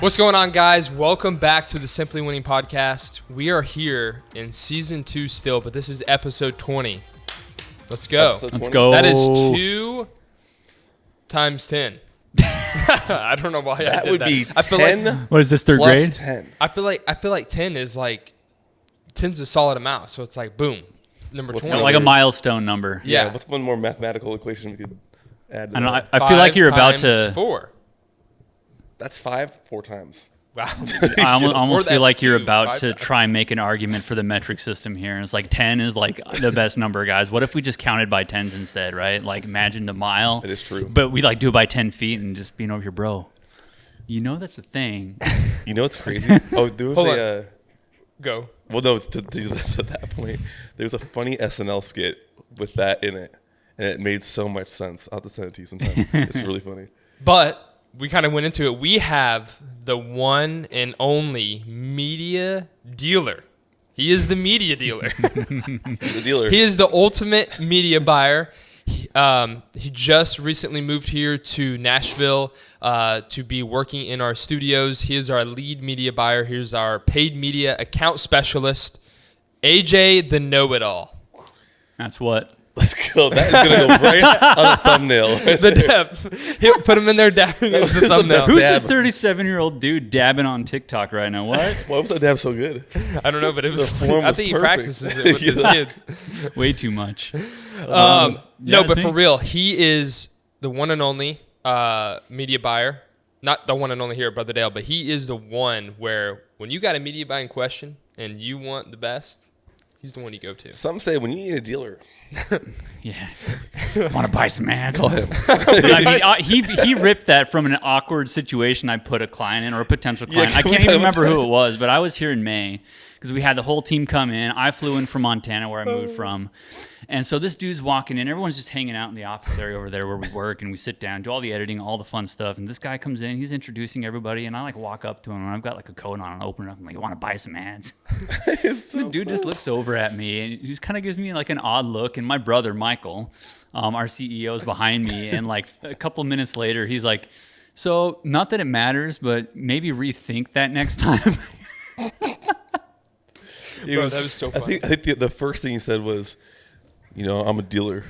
What's going on, guys? Welcome back to the Simply Winning Podcast. We are here in Season 2 still, but this is Episode 20. Let's go. Let's go. That is 2 times 10. I don't know why I did that. That would be I feel 10 like, What is this, third plus grade? 10. I feel like 10 is like 10's a solid amount, so it's like boom, number What's 20. Like a milestone number. Yeah. What's one more mathematical equation we could add to I, don't know, that? I feel like you're about 5 to. times 4. That's 4 times. Wow. I almost Or feel like that's you're 2, about 5 to times. try and make an argument for the metric system here. And it's like 10 is like the best number, guys. What if we just counted by tens instead, right? Like imagine the mile. It is true. But we like do it by 10 feet and just being over here, bro. You know that's a thing. You know what's crazy? Oh, there was Hold a... Go. well, no, to that point, there was a funny SNL skit with that in it. And it made so much sense. I'll have to send it to you sometime. It's really funny. But we kind of went into it. We have the one and only media dealer. He is the media dealer. The dealer. He is the ultimate media buyer. He just recently moved here to Nashville to be working in our studios. He is our lead media buyer. Here's our paid media account specialist, AJ the Know-It-All. That's what. Let's go. That is going to go right on the thumbnail. The dab. He'll put him in there dabbing as the was the thumbnail. best Who's Dab. this 37-year-old dude dabbing on TikTok right now? What? Why was that dab so good? I don't know, but it was. The form I was think he perfect. practices it with his Yeah. kids. Way too much. No, yeah, but it's for me. real, he is the one and only media buyer. Not the one and only here at Brother Dale, but he is the one where when you got a media buying question and you want the best, he's the one you go to. Some say when you need a dealer, Yeah. Want to buy some ads? call him. But I mean, he ripped that from an awkward situation I put a client in or a potential client. I can we can't even talk about remember who it was, but I was here in May because we had the whole team come in. I flew in from Montana where I moved from. And so this dude's walking in. Everyone's just hanging out in the office area over there where we work, and we sit down, do all the editing, all the fun stuff. And this guy comes in. He's introducing everybody, and I like walk up to him, and I've got like a coat on and open it up. I'm like, "You want to buy some ads?" It's so The dude just looks over at me and he just kind of gives me like an odd look. And my brother, Michael, our CEO, is behind me. And like a couple of minutes later, he's like, "So not that it matters, but maybe rethink that next time." Bro, that was so funny. I think the first thing he said was, I'm a dealer.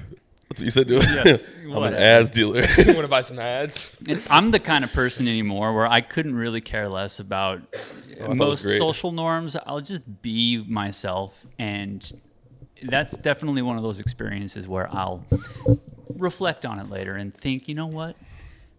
That's what you said to him. Yes, I'm whatever. an ads dealer. You want to buy some ads? And I'm the kind of person anymore where I couldn't really care less about thought it was most great. social norms. I'll just be myself. And that's definitely one of those experiences where I'll reflect on it later and think, you know what?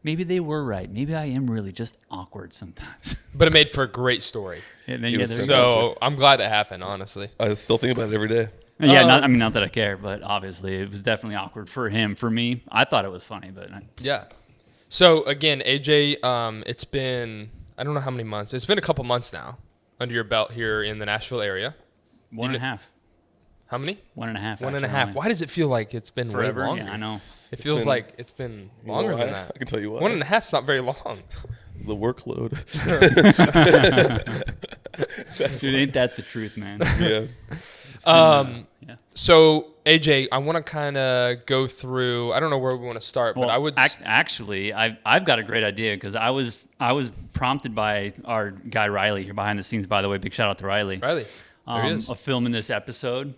Maybe they were right. Maybe I am really just awkward sometimes. But it made for a great story. And then, It was there's- So I'm glad it happened, honestly. I still think about it every day. yeah, not that I care, but obviously it was definitely awkward for him. For me, I thought it was funny, but Yeah. So again, AJ, it's been, I don't know how many months. It's been a couple months now under your belt here in the Nashville area. one and a half. How many? 1.5. 1.5. actually. Why does it feel like it's been Forever? way longer? Yeah, I know. It feels been- like it's been longer than that. I can tell you why. 1.5 is not very long. The workload. Dude, ain't that the truth, man? Yeah. Yeah. So AJ, I want to kind of go through. I don't know where we want to start, but I would. Actually, I've got a great idea because I was prompted by our guy Riley here behind the scenes. By the way, big shout out to Riley. Riley, there he is. Of filming this episode.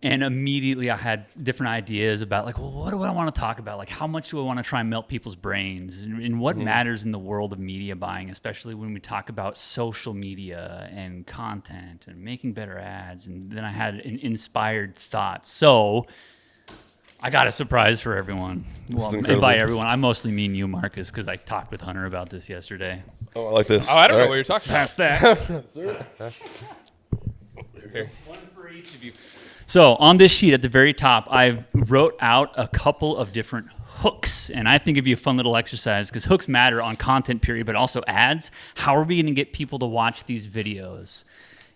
And immediately I had different ideas about like, well, what do I want to talk about? Like, how much do I want to try and melt people's brains? And what matters in the world of media buying, especially when we talk about social media and content and making better ads. And then I had an inspired thought. So I got a surprise for everyone. Well, and incredible. by everyone, I mostly mean you, Marcus, because I talked with Hunter about this yesterday. Oh, I like this. Oh, I don't know All what right. you're talking about. Past that. Here. One for each of you. So on this sheet at the very top, I've wrote out a couple of different hooks, and I think it'd be a fun little exercise because hooks matter on content period, but also ads. How are we going to get people to watch these videos?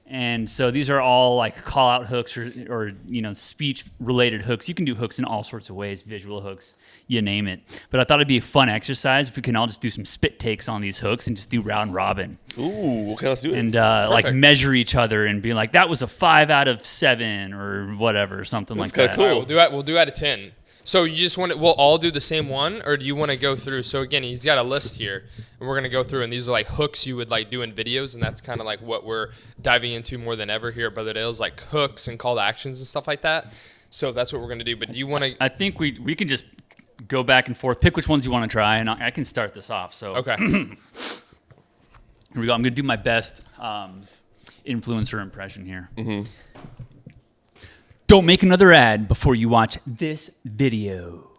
And so these are all like call out hooks or speech related hooks. You can do hooks in all sorts of ways, visual hooks, you name it. But I thought it'd be a fun exercise if we can all just do some spit takes on these hooks and just do round robin. Ooh, okay, let's do it. And like measure each other and be like, that was a 5 out of 7 or whatever, something That's like that. kinda All right, we'll do out of 10. So you just want to, we'll all do the same one, or do you want to go through? So again, he's got a list here, and we're gonna go through, and these are like hooks you would like do in videos, and that's kind of like what we're diving into more than ever here at Brother Dale's, like hooks and call to actions and stuff like that. So that's what we're gonna do. But do you want to? I think we can just go back and forth, pick which ones you want to try, and I can start this off. So Okay. here we go. I'm gonna do my best influencer impression here. Don't make another ad before you watch this video.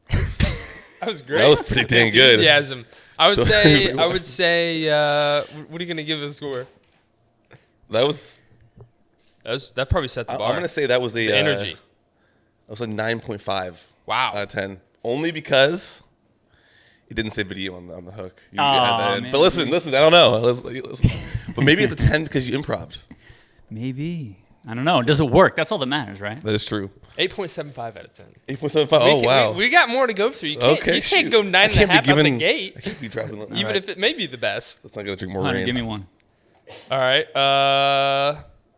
That was great. That was pretty dang good. Enthusiasm. I would say. What are you gonna give it a score? That probably set the bar. I'm gonna say that was The energy. That was a 9.5. Wow. Out of 10. Only because it didn't say video on the hook. You Aw, add that in. man. But listen, I don't know. Listen. But maybe it's a 10 because you improv'd. Maybe. I don't know. Does it work? That's all that matters, right? That is true. 8.75 out of 10. 8.75. Oh, wow. We got more to go through. You can't, Okay, you can't shoot. go I 9.5 can't be out the giving- gate, I can't be dropping that. even if it may be the best. That's not going to drink more Hunter, rain. give me one. All right.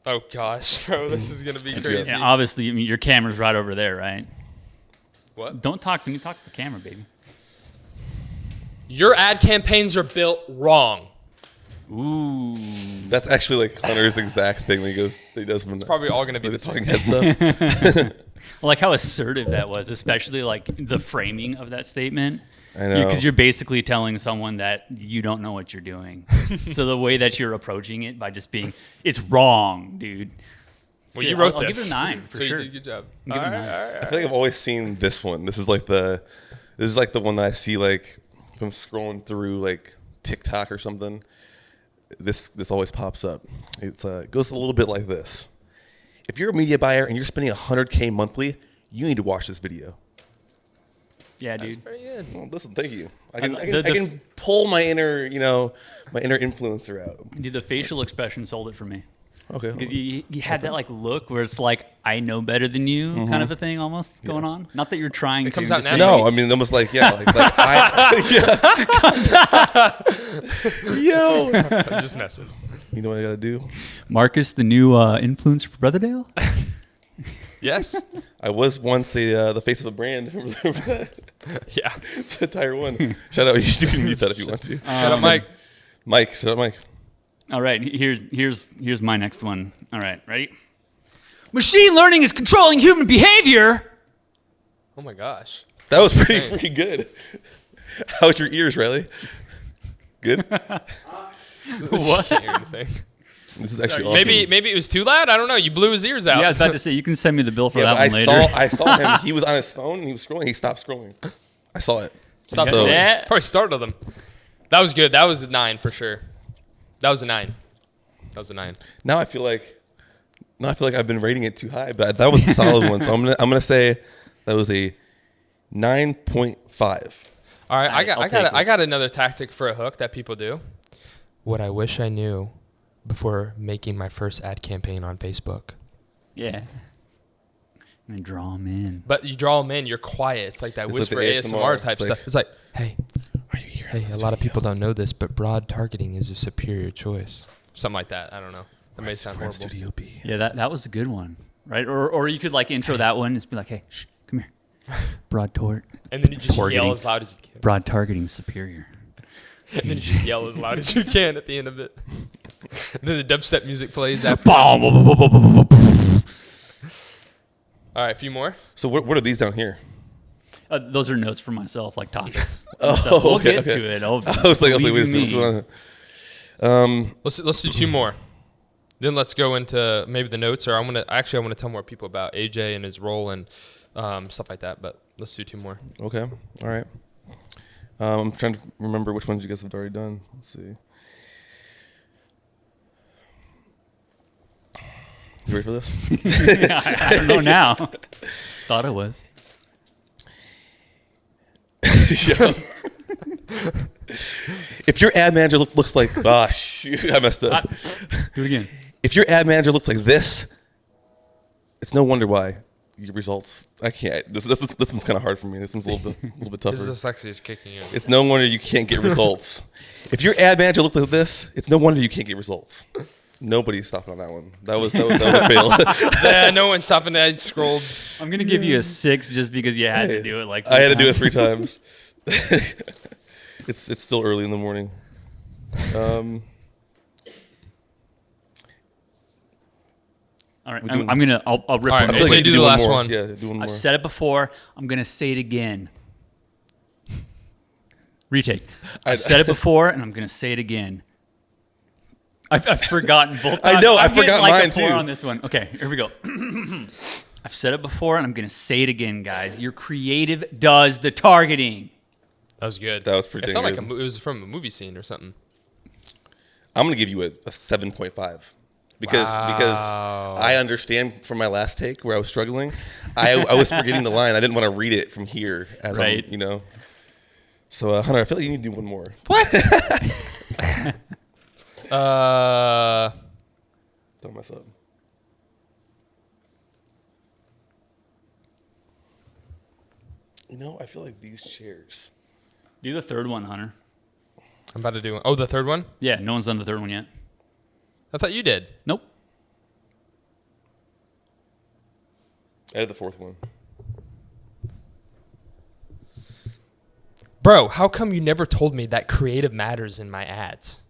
Oh gosh, bro, this is gonna be crazy. Yeah, obviously, I mean, your camera's right over there, right? What? Don't talk to me. Talk to the camera, baby. Your ad campaigns are built wrong. Ooh. That's actually like Hunter's exact thing that he does when Probably all gonna be the the same. talking head stuff. I like how assertive that was, especially like the framing of that statement. I know. Because you're basically telling someone that you don't know what you're doing. So the way that you're approaching it by just being, it's wrong, dude. It's Well, good. you wrote I'll this. give it a 9 for so sure. you did a good job. Give it a All right, 9. all right. I feel like I've always seen this one. This is like the one that I see like if I'm scrolling through like TikTok or something. This always pops up. It goes a little bit like this. If you're a media buyer and you're spending $100K monthly, you need to watch this video. Yeah, That's dude. very good. Well, listen, thank you. I The- can pull my inner, my inner influencer out. Dude, the facial expression sold it for me. Okay. Because you had that like look where it's like, I know better than you kind of a thing almost going on. Not that you're trying to. comes out just- naturally. No, I mean almost like yeah, Yo, I'm just messing. you know what I gotta do? Marcus, the new influencer for Brotherdale? Yes. I was once the face of a brand. Remember that? Yeah. To Tire One. Shout out. You can mute that if you want to. Shut up, Mike. Mike, shout out, Mike. All right, here's my next one. All right, ready? Machine learning is controlling human behavior. Oh my gosh. That was pretty good. How's your ears, Riley? Good. What? Can't hear anything. This is actually awesome. Maybe it was too loud. I don't know. You blew his ears out. Yeah, I was about to say you can send me the bill for Yeah, that but one later. I saw him. He was on his phone. And he was scrolling. He stopped scrolling. I saw it. Stop So- that. Probably startled them. That was good. That was a 9 for sure. That was a 9. That was a 9. Now I feel like I've been rating it too high, but that was a solid one. So I'm gonna say that was a 9.5. All right, I'll take I it. got another tactic for a hook that people do. What I wish I knew before making my first ad campaign on Facebook. Yeah. And draw them in. But you draw them in, you're quiet. It's like that It's whisper like the ASMR ASMR. type It's like, stuff. It's like, hey, Are you here? a lot of people don't know this, but broad targeting is a superior choice. Something like that. I don't know. That may sound We're in horrible. Studio B. Yeah, that was a good one, right? Or you could like intro that one and just be like, hey, shh, come here. And then you just Targeting. yell as loud as you can. Broad targeting superior. And then you just yell as loud as you can at the end of it. And then the dubstep music plays after. All All right, a few more. So what are these down here? Those are notes for myself, like topics. Oh, We'll okay, get okay. to it. Oh, I was like, wait a believe second, me. what's going on? Let's do 2 more. Then let's go into maybe the notes, or I want to tell more people about AJ and his role and stuff like that. But let's do 2 more. Okay, all right. I'm trying to remember which ones you guys have already done. Let's see. You ready for this? I don't know now. Thought I was. Yo. If your ad manager looks like, shoot, I messed up. Do it again. If your ad manager looks like this, it's no wonder why your results. I can't. This one's kind of hard for me. This one's a little bit tougher. His dyslexia is kicking in. It's no wonder you can't get results. If your ad manager looks like this, it's no wonder you can't get results. Nobody's stopping on that one. That was a fail. Yeah, no one's stopping. I scrolled I'm gonna give you a 6 just because you had to do it like I had to do it three 3 times. It's still early in the morning. All right, We doing- I'll rip All right, one. I feel so like you you do the one last more. one. Yeah, do one more. I've said it before. I'm gonna say it again. Retake. I've said it before, and I'm gonna say it again. I've forgotten both times. I know, I I'm getting forgot like mine a 4 too. on this one. Okay, here we go. I've said it before, and I'm gonna say it again, guys. Your creative does the targeting. That was good. That was pretty It sounded good. like it was from a movie scene or something. I'm gonna give you a 7.5 because Wow. I understand from my last take where I was struggling. I was forgetting the line. I didn't want to read it from here as Right. I'm, So Hunter, I feel like you need to do one more. What? Don't mess up. I feel like these chairs. Do the third one, Hunter. I'm about to do one. Oh, the third one? Yeah, no one's done the third one yet. I thought you did. Nope. I did the 4th one. Bro, how come you never told me that creative matters in my ads?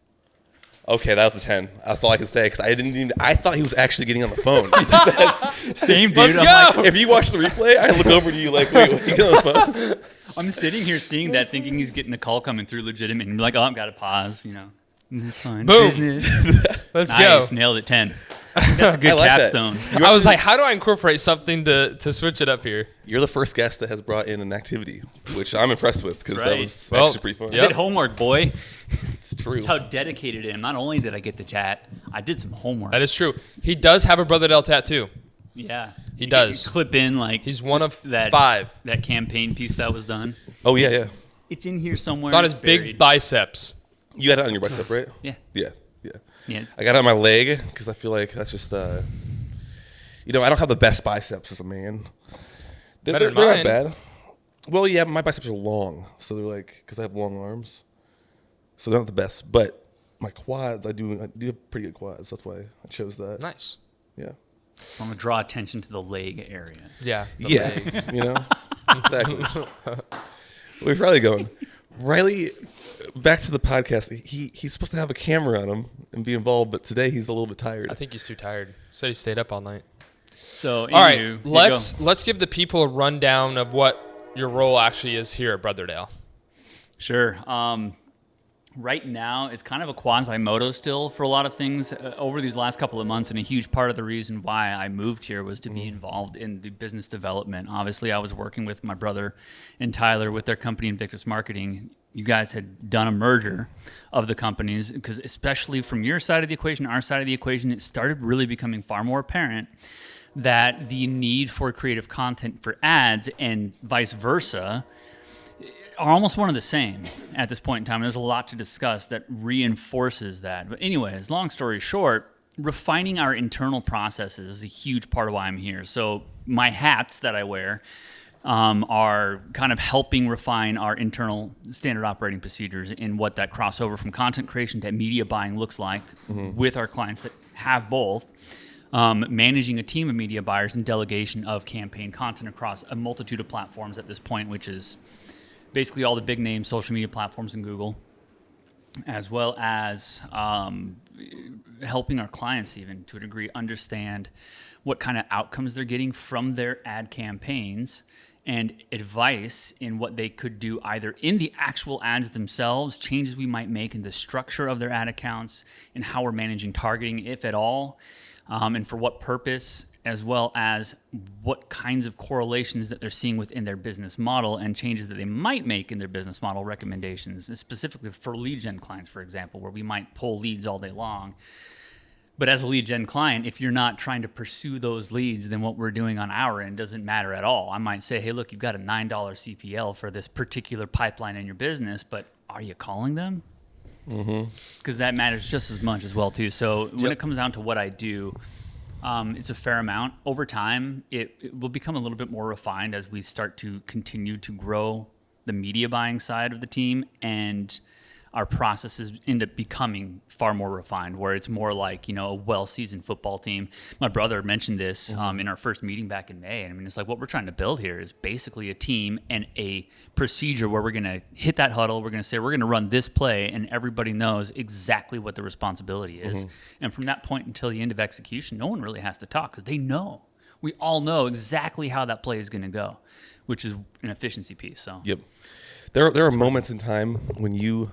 Okay, that was a 10. That's all I can say because I thought he was actually getting on the phone. Same dude. Let's I'm go. like, If you watch the replay, I look over to you like, wait, what, you getting on the phone? I'm sitting here seeing that, thinking he's getting a call coming through legitimate, and like, oh, I've got to pause. This is fine. Boom. Business. Let's Nice, go. nailed it. 10. I think that's a good I like that. capstone. I was like, how do I incorporate something to switch it up here? You're the first guest that has brought in an activity, which I'm impressed with because that Right. was Well, actually pretty fun. yep. Did homework, boy. It's true. That's how dedicated I am. Not only did I get the tat, I did some homework. That is true. He does have a Brother Dell tattoo. Yeah. He You does. clip in like He's one of that 5. that campaign piece that was done. Oh, yeah. It's in here somewhere. It's on his buried. big biceps. You had it on your bicep, right? Yeah. Yeah. Yeah. I got it on my leg because I feel like that's just, I don't have the best biceps as a man. They're Better than not mine. bad. Well, yeah, my biceps are long, so they're like, because I have long arms, so they're not the best. But my quads, I do have pretty good quads. That's why I chose that. Nice. Yeah. I'm gonna draw attention to the leg area. Yeah. the Yeah. legs. Exactly. We're probably going. Riley, back to the podcast. He's supposed to have a camera on him and be involved, but today he's a little bit tired. I think he's too tired. Said he stayed up all night. So, All right, anywho, let's give the people a rundown of what your role actually is here at Brotherdale. Sure. Right now, it's kind of a quasi-moto still for a lot of things over these last couple of months, and a huge part of the reason why I moved here was to be involved in the business development. Obviously, I was working with my brother and Tyler with their company Invictus Marketing. You guys had done a merger of the companies because, especially from your side of the equation, our side of the equation, it started really becoming far more apparent that the need for creative content for ads and vice versa are almost one of the same at this point in time. There's a lot to discuss that reinforces that. But anyways, long story short, refining our internal processes is a huge part of why I'm here. So my hats that I wear are kind of helping refine our internal standard operating procedures in what that crossover from content creation to media buying looks like with our clients that have both. Managing a team of media buyers and delegation of campaign content across a multitude of platforms at this point, which is basically all the big name social media platforms in Google, as well as helping our clients even to a degree understand what kind of outcomes they're getting from their ad campaigns and advice in what they could do either in the actual ads themselves, changes we might make in the structure of their ad accounts, and how we're managing targeting, if at all, and for what purpose, as well as what kinds of correlations that they're seeing within their business model and changes that they might make in their business model recommendations, specifically for lead gen clients, for example, where we might pull leads all day long. But as a lead gen client, if you're not trying to pursue those leads, then what we're doing on our end doesn't matter at all. I might say, hey, look, you've got a $9 CPL for this particular pipeline in your business, but are you calling them? Because that matters just as much as well, too. So when it comes down to what I do, it's a fair amount. Over time, it will become a little bit more refined as we start to continue to grow the media buying side of the team and our processes end up becoming far more refined, where it's more like, a well-seasoned football team. My brother mentioned this in our first meeting back in May. I mean, it's like what we're trying to build here is basically a team and a procedure where we're going to hit that huddle. We're going to say we're going to run this play, and everybody knows exactly what the responsibility is. And from that point until the end of execution, no one really has to talk because they know. We all know exactly how that play is going to go, which is an efficiency piece. So. Yep. There are moments in time when you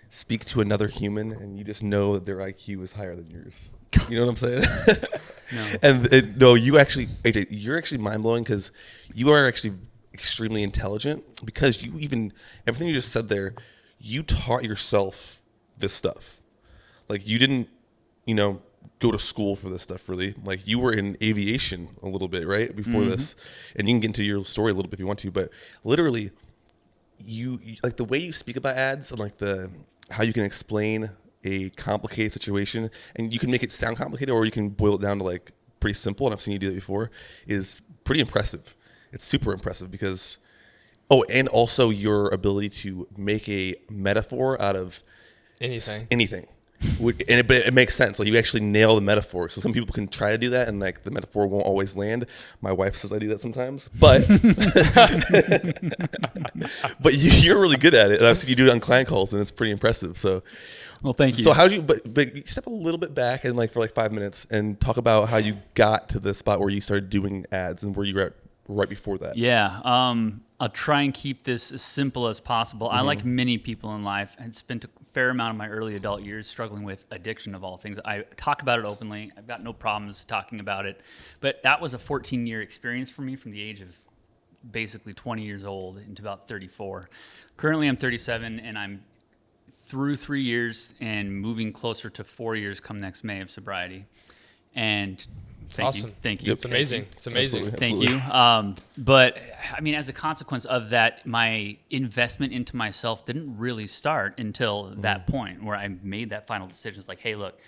speak to another human and you just know that their IQ is higher than yours. You know what I'm saying? No. And no, you actually, AJ, you're actually mind blowing because you are actually extremely intelligent because everything you just said there, you taught yourself this stuff. Like you didn't, go to school for this stuff really. Like you were in aviation a little bit, right? Before this. And you can get into your story a little bit if you want to, but literally you like the way you speak about ads and like how you can explain a complicated situation and you can make it sound complicated or you can boil it down to like pretty simple, and I've seen you do that before, is pretty impressive. It's super impressive because and also your ability to make a metaphor out of anything. But it makes sense. Like you actually nail the metaphor. So some people can try to do that, and like the metaphor won't always land. My wife says I do that sometimes, but but you're really good at it. And I've seen you do it on client calls, and it's pretty impressive. So, well, thank you. So how do you? But you step a little bit back and for 5 minutes and talk about how you got to the spot where you started doing ads and where you were at right before that. Yeah. I'll try and keep this as simple as possible. I, like many people in life, had spent a fair amount of my early adult years struggling with addiction of all things. I talk about it openly. I've got no problems talking about it. But that was a 14-year experience for me from the age of basically 20 years old into about 34. Currently, I'm 37, and I'm through 3 years and moving closer to 4 years come next May of sobriety. And thank you. Yep. It's amazing. It's amazing. Absolutely. Thank you. But I mean, as a consequence of that, my investment into myself didn't really start until that point where I made that final decision. It's like, hey, look,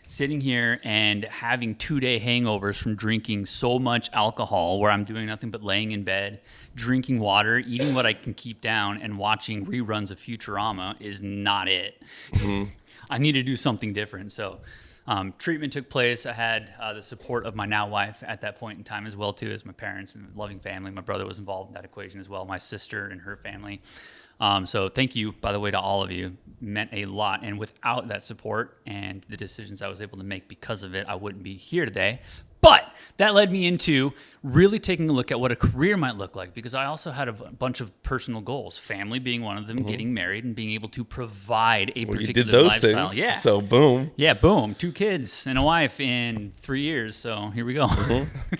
sitting here and having 2-day hangovers from drinking so much alcohol where I'm doing nothing but laying in bed, drinking water, eating what I can keep down, and watching reruns of Futurama is not it. I need to do something different. So treatment took place. I had the support of my now wife at that point in time as well, too, as my parents and loving family. My brother was involved in that equation as well, my sister and her family. So thank you, by the way, to all of you. It meant a lot. And without that support and the decisions I was able to make because of it, I wouldn't be here today. But that led me into really taking a look at what a career might look like, because I also had a bunch of personal goals, family being one of them, getting married and being able to provide a particular you did those lifestyle. things. Yeah. So boom. Yeah, boom. 2 kids and a wife in 3 years. So here we go.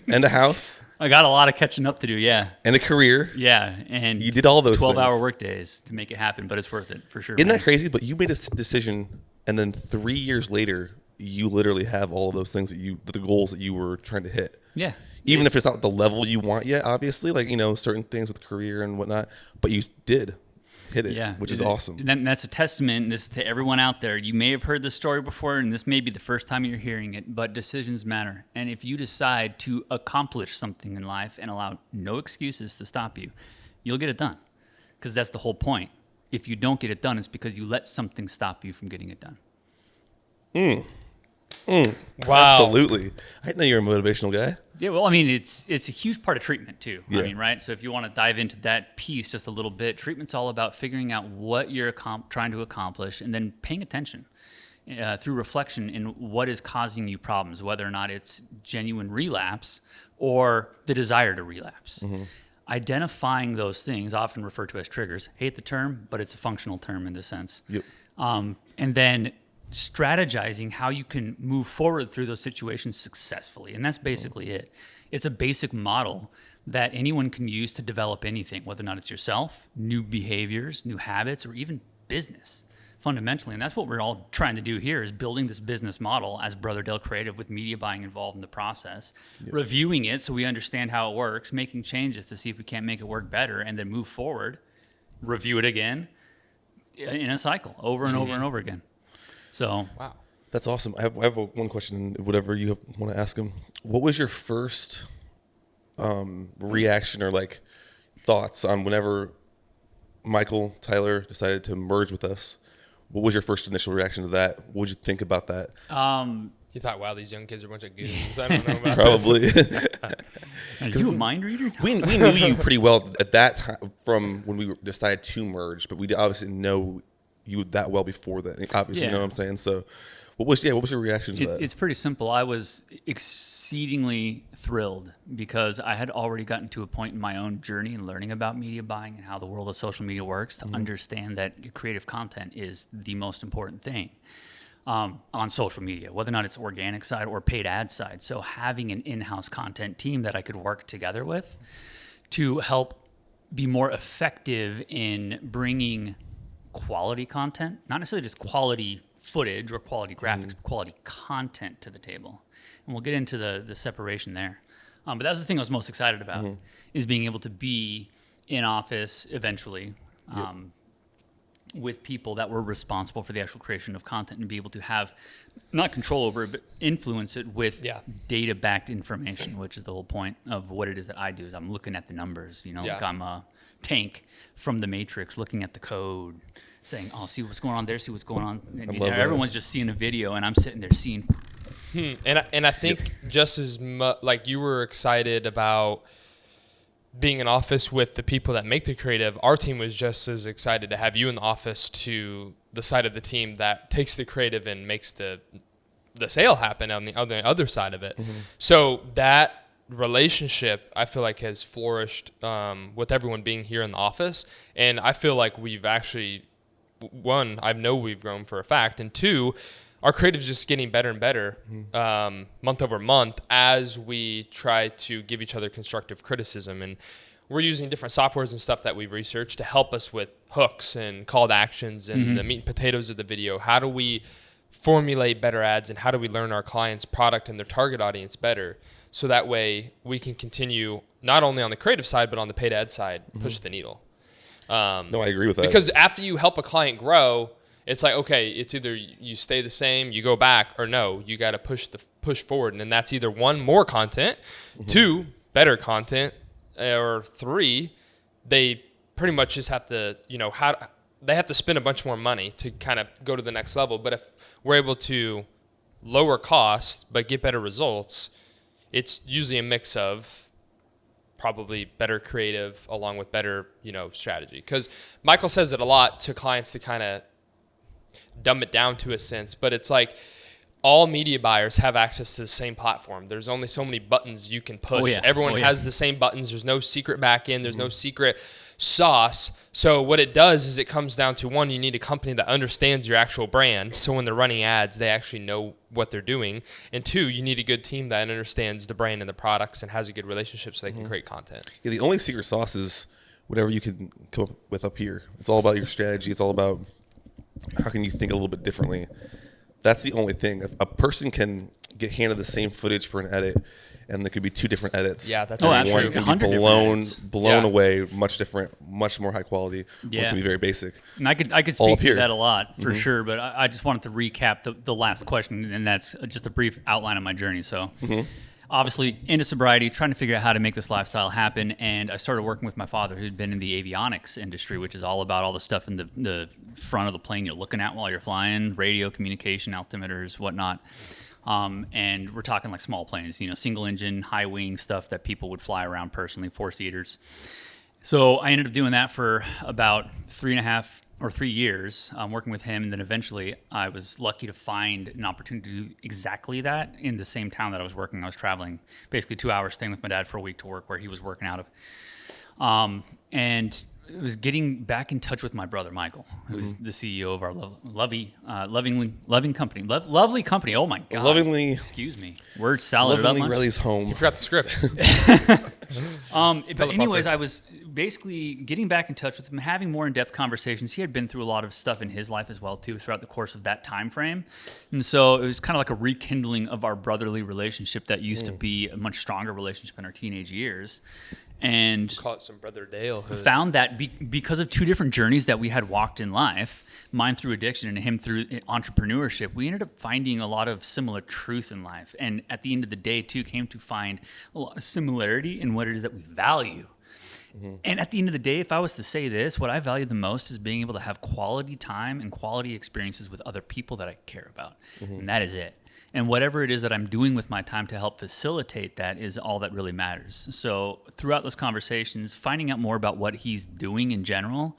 And a house. I got a lot of catching up to do. Yeah. And a career. Yeah. And You did all those 12-hour things. work days to make it happen, but it's worth it for sure. Isn't man. that crazy? But you made a decision, and then 3 years later, you literally have all of those things the goals that you were trying to hit. Yeah. Even if it's not the level you want yet, obviously, like, certain things with career and whatnot, but you did hit it, Yeah, which is awesome. And that's a testament to everyone out there. You may have heard this story before, and this may be the first time you're hearing it, but decisions matter. And if you decide to accomplish something in life and allow no excuses to stop you, you'll get it done. Because that's the whole point. If you don't get it done, it's because you let something stop you from getting it done. Wow. Absolutely. I didn't know you're a motivational guy. Yeah, well, I mean, it's a huge part of treatment too. Yeah. I mean, right? So if you want to dive into that piece just a little bit, treatment's all about figuring out what you're trying to accomplish and then paying attention through reflection in what is causing you problems, whether or not it's genuine relapse or the desire to relapse. Identifying those things, often referred to as triggers, hate the term, but it's a functional term in this sense. Yep. And then strategizing how you can move forward through those situations successfully. And that's basically it. It's a basic model that anyone can use to develop anything, whether or not it's yourself, new behaviors, new habits, or even business, fundamentally. And that's what we're all trying to do here, is building this business model as Brother Dale Creative, with media buying involved in the process, reviewing it so we understand how it works, making changes to see if we can't make it work better, and then move forward, review it again in a cycle over and over and over again. So, Wow. That's awesome. I have one question, whatever you want to ask him. What was your first reaction or like thoughts on whenever Michael Tyler decided to merge with us? What was your first initial reaction to that? What did you think about that? You thought, wow, these young kids are a bunch of goons. I don't know about Probably. Are you a mind reader? we knew you pretty well at that time from when we decided to merge, but we obviously know you that well before that. Obviously, you know what I'm saying? So what was your reaction to that? It's pretty simple. I was exceedingly thrilled because I had already gotten to a point in my own journey in learning about media buying and how the world of social media works to understand that your creative content is the most important thing on social media, whether or not it's organic side or paid ad side. So having an in-house content team that I could work together with to help be more effective in bringing quality content, not necessarily just quality footage or quality graphics, but quality content to the table. And we'll get into the separation there. But that's the thing I was most excited about is being able to be in office eventually with people that were responsible for the actual creation of content and be able to have not control over it, but influence it with data-backed information, which is the whole point of what it is that I do is I'm looking at the numbers, like I'm a tank from the Matrix looking at the code saying, oh, see what's going on there, see what's going on. And everyone's just seeing a video and I'm sitting there seeing. And I think just as much like you were excited about being in office with the people that make the creative, our team was just as excited to have you in the office to the side of the team that takes the creative and makes the sale happen on the other side of it. So that relationship, I feel like, has flourished with everyone being here in the office. And I feel like we've actually, one, I know we've grown for a fact, and two, our creative is just getting better and better month over month as we try to give each other constructive criticism. And we're using different softwares and stuff that we've researched to help us with hooks and call to actions and the meat and potatoes of the video. How do we formulate better ads and how do we learn our clients' product and their target audience better? So that way we can continue not only on the creative side, but on the paid ad side, push the needle. No, I agree with that. Because after you help a client grow, it's like, okay, it's either you stay the same, you go back, or no, you got to push forward. And that's either one, more content, two, better content, or three, they pretty much just have to, they have to spend a bunch more money to kind of go to the next level. But if we're able to lower costs but get better results, it's usually a mix of probably better creative along with better, strategy. Because Michael says it a lot to clients to kind of dumb it down to a sense, but it's like all media buyers have access to the same platform. There's only so many buttons you can push. Everyone has the same buttons. There's no secret back end. There's no secret sauce. So what it does is it comes down to, one, you need a company that understands your actual brand. So when they're running ads, they actually know what they're doing. And two, you need a good team that understands the brand and the products and has a good relationship so they can create content. Yeah, the only secret sauce is whatever you can come up with up here. It's all about your strategy. It's all about how can you think a little bit differently. That's the only thing. If a person can get handed the same footage for an edit, and there could be two different edits. Yeah, that's one true. can be blown away, much different, much more high quality. One can be very basic. And I could speak to that a lot for sure, but I just wanted to recap the last question, and that's just a brief outline of my journey. So obviously into sobriety, trying to figure out how to make this lifestyle happen, and I started working with my father, who'd been in the avionics industry, which is all about all the stuff in the front of the plane you're looking at while you're flying, radio, communication, altimeters, whatnot. And we're talking like small planes, single engine, high wing stuff that people would fly around personally, 4-seaters. So I ended up doing that for about 3.5 or 3 years, working with him. And then eventually I was lucky to find an opportunity to do exactly that in the same town that I was working. I was traveling basically 2 hours, staying with my dad for a week to work where he was working out of. And it was getting back in touch with my brother, Michael, who's the CEO of our loving company. Lovely company. Oh, my God. Lovingly. Excuse me. Word salad. Lovingly Relly's home. You forgot the script. But anyways, I was basically getting back in touch with him, having more in-depth conversations. He had been through a lot of stuff in his life as well, too, throughout the course of that time frame. And so it was kind of like a rekindling of our brotherly relationship that used to be a much stronger relationship in our teenage years. And Call it some Brother Dale. Found that because of two different journeys that we had walked in life, mine through addiction and him through entrepreneurship, we ended up finding a lot of similar truth in life. And at the end of the day, too, came to find a lot of similarity in what it is that we value. And at the end of the day, if I was to say this, what I value the most is being able to have quality time and quality experiences with other people that I care about. And that is it. And whatever it is that I'm doing with my time to help facilitate that is all that really matters. So throughout those conversations, finding out more about what he's doing in general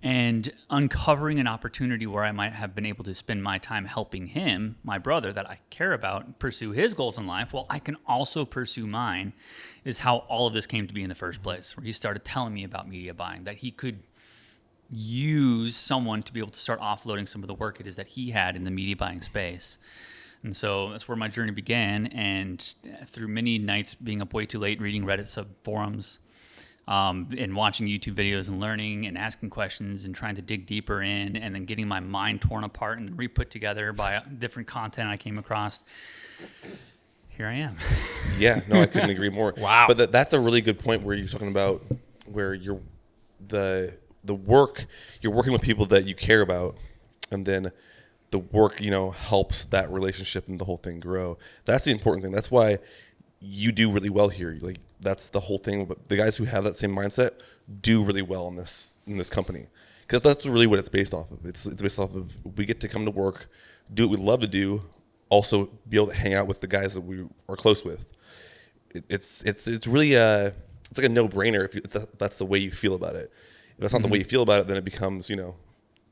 and uncovering an opportunity where I might have been able to spend my time helping him, my brother that I care about, pursue his goals in life, while I can also pursue mine, is how all of this came to be in the first place, where he started telling me about media buying, that he could use someone to be able to start offloading some of the work it is that he had in the media buying space. And so that's where my journey began. And through many nights being up way too late, reading Reddit sub forums, and watching YouTube videos and learning and asking questions and trying to dig deeper in, and then getting my mind torn apart and re-put together by different content I came across, here I am. Yeah, no, I couldn't agree more. Wow. But that's a really good point where you're talking about where you're the work, you're working with people that you care about, and then the work, helps that relationship and the whole thing grow. That's the important thing. That's why you do really well here. Like, that's the whole thing. But the guys who have that same mindset do really well in this company, because that's really what it's based off of. It's based off of, we get to come to work, do what we love to do, also be able to hang out with the guys that we are close with. It's really it's like a no-brainer if that's the way you feel about it. If that's not the way you feel about it, then it becomes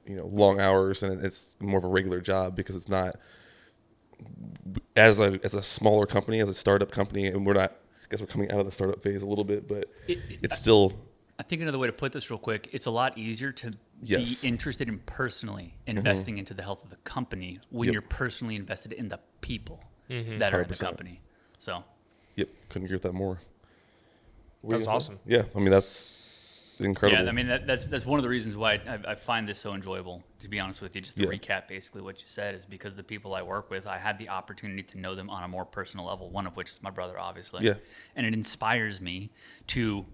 long hours, and it's more of a regular job, because it's not as a smaller company, as a startup company, and we're not. I guess we're coming out of the startup phase a little bit, but it's still. I think another way to put this real quick, it's a lot easier to be interested in personally investing into the health of the company when you're personally invested in the people that are in the company. So. Yep, couldn't agree with that more. That's awesome. Yeah, I mean, that's incredible. Yeah, I mean, that's one of the reasons why I find this so enjoyable, to be honest with you. Just to recap basically what you said, is because the people I work with, I had the opportunity to know them on a more personal level, one of which is my brother, obviously. Yeah. And it inspires me to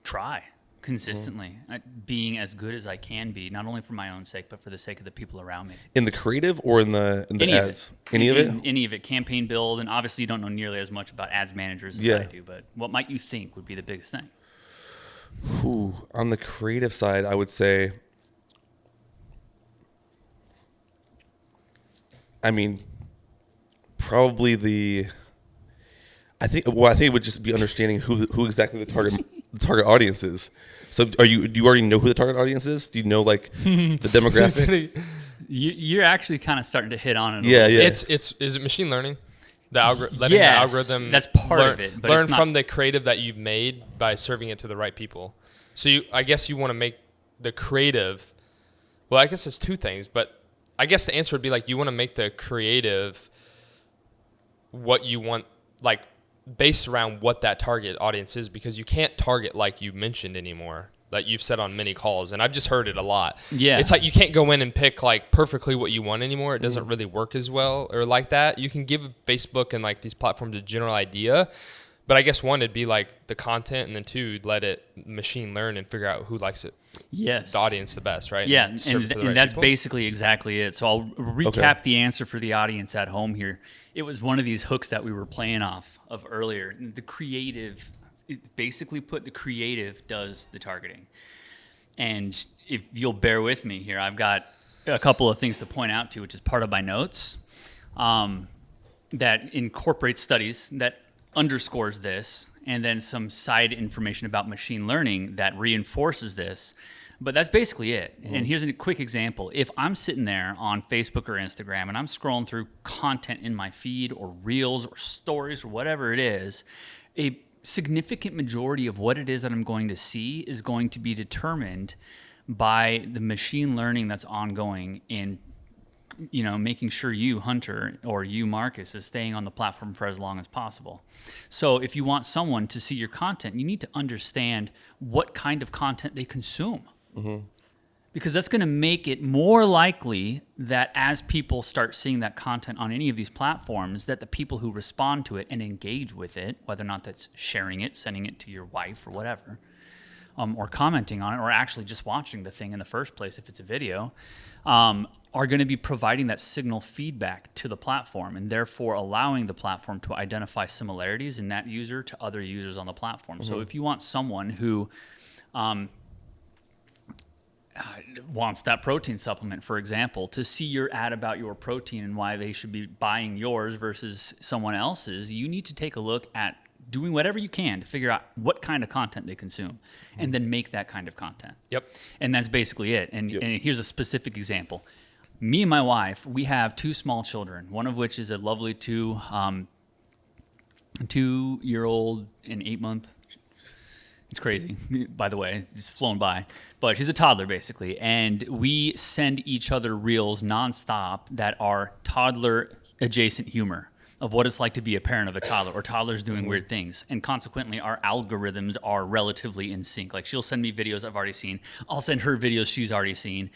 try consistently at being as good as I can be, not only for my own sake, but for the sake of the people around me. In the creative or in the ads? Any of it? Any of it. Campaign build, and obviously you don't know nearly as much about ads managers as I do, but what might you think would be the biggest thing? On the creative side, I would say, probably I think it would just be understanding who exactly the target audience is. So do you already know who the target audience is? Do you know the demographic? You're actually kind of starting to hit on it. Yeah. Is it machine learning? Letting the algorithm that's part of it. But learn from the creative that you've made by serving it to the right people. So I guess you want to make the creative. Well, I guess it's two things, but I guess the answer would be you want to make the creative what you want, based around what that target audience is, because you can't target like you mentioned anymore, that you've said on many calls, and I've just heard it a lot. Yeah, it's you can't go in and pick perfectly what you want anymore. It doesn't really work as well or like that. You can give Facebook and these platforms a general idea, but I guess one, it'd be the content, and then two, you'd let it machine learn and figure out who likes it. Yes, the audience the best, right? Yeah, and that's people. Basically exactly it. So I'll recap the answer for the audience at home here. It was one of these hooks that we were playing off of earlier. The creative, basically put, the creative does the targeting. And if you'll bear with me here, I've got a couple of things to point out to, which is part of my notes, that incorporates studies that underscores this, and then some side information about machine learning that reinforces this. But that's basically it. And here's a quick example. If I'm sitting there on Facebook or Instagram and I'm scrolling through content in my feed or reels or stories or whatever it is, a significant majority of what it is that I'm going to see is going to be determined by the machine learning that's ongoing in making sure you, Hunter, or you, Marcus, is staying on the platform for as long as possible. So if you want someone to see your content, you need to understand what kind of content they consume. Because that's going to make it more likely that as people start seeing that content on any of these platforms, that the people who respond to it and engage with it, whether or not that's sharing it, sending it to your wife or whatever, or commenting on it, or actually just watching the thing in the first place if it's a video, are going to be providing that signal feedback to the platform and therefore allowing the platform to identify similarities in that user to other users on the platform. So if you want someone who wants that protein supplement, for example, to see your ad about your protein and why they should be buying yours versus someone else's, you need to take a look at doing whatever you can to figure out what kind of content they consume and then make that kind of content. Yep. And that's basically it. And here's a specific example. Me and my wife, we have 2 small children, one of which is a lovely 2-year-old and 8-month. It's crazy, by the way. It's flown by. But she's a toddler, basically. And we send each other reels nonstop that are toddler-adjacent humor of what it's like to be a parent of a toddler or toddlers doing weird things. And consequently, our algorithms are relatively in sync. Like, she'll send me videos I've already seen. I'll send her videos she's already seen.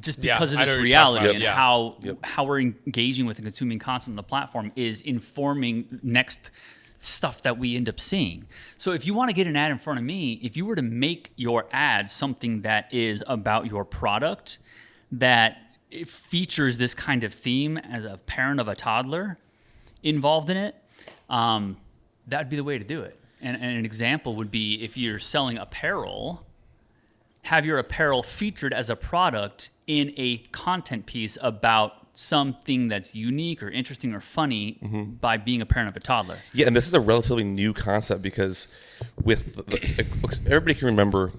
Just because of this reality and how we're engaging with and consuming content on the platform is informing next stuff that we end up seeing. So if you want to get an ad in front of me, if you were to make your ad something that is about your product, that it features this kind of theme as a parent of a toddler involved in it, that'd be the way to do it. And an example would be if you're selling apparel, have your apparel featured as a product in a content piece about something that's unique or interesting or funny by being a parent of a toddler. Yeah, and this is a relatively new concept because everybody can remember,